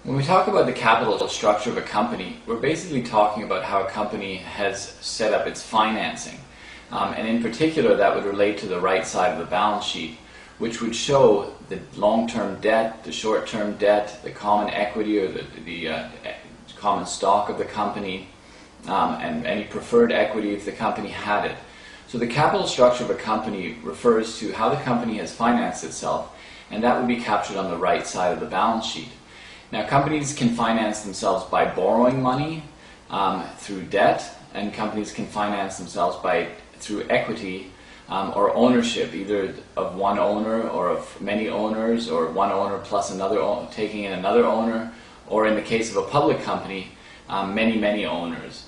When we talk about the capital structure of a company, we're basically talking about how a company has set up its financing. And in particular, that would relate to the right side of the balance sheet, which would show the long-term debt, the short-term debt, the common equity or the common stock of the company, and any preferred equity if the company had it. So the capital structure of a company refers to how the company has financed itself, and that would be captured on the right side of the balance sheet. Now, companies can finance themselves by borrowing money through debt, and companies can finance themselves through equity or ownership, either of one owner or of many owners, or one owner plus another taking in another owner, or in the case of a public company, many owners.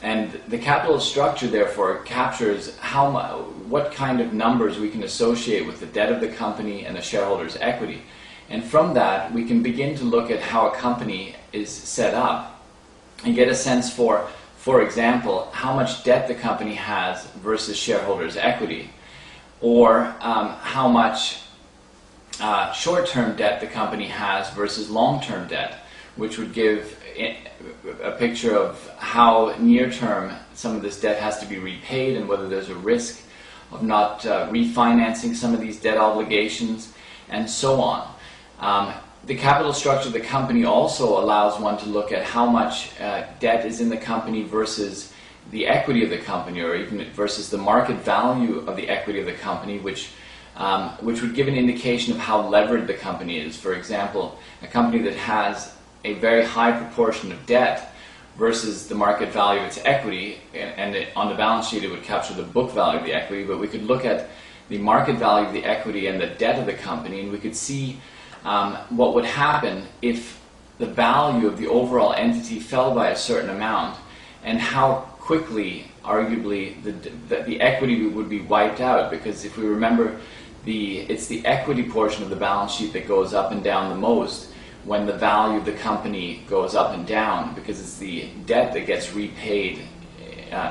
And the capital structure, therefore, captures what kind of numbers we can associate with the debt of the company and the shareholders' equity. And from that, we can begin to look at how a company is set up and get a sense for example, how much debt the company has versus shareholders' equity, or how much short-term debt the company has versus long-term debt, which would give a picture of how near-term some of this debt has to be repaid and whether there's a risk of not refinancing some of these debt obligations, and so on. The capital structure of the company also allows one to look at how much debt is in the company versus the equity of the company, or even versus the market value of the equity of the company, which would give an indication of how levered the company is. For example, a company that has a very high proportion of debt versus the market value of its equity, and on the balance sheet it would capture the book value of the equity, but we could look at the market value of the equity and the debt of the company, and we could see what would happen if the value of the overall entity fell by a certain amount, and how quickly, arguably, the equity would be wiped out. Because if we remember, it's the equity portion of the balance sheet that goes up and down the most when the value of the company goes up and down, because it's the debt that gets repaid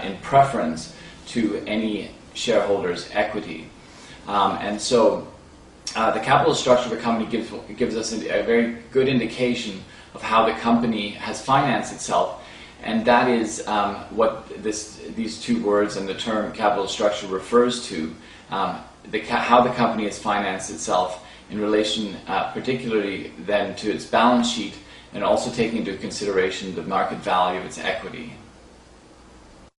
in preference to any shareholder's equity. And so the capital structure of a company gives us a very good indication of how the company has financed itself, and that is what these two words and the term capital structure refers to, how the company has financed itself in relation particularly then to its balance sheet, and also taking into consideration the market value of its equity.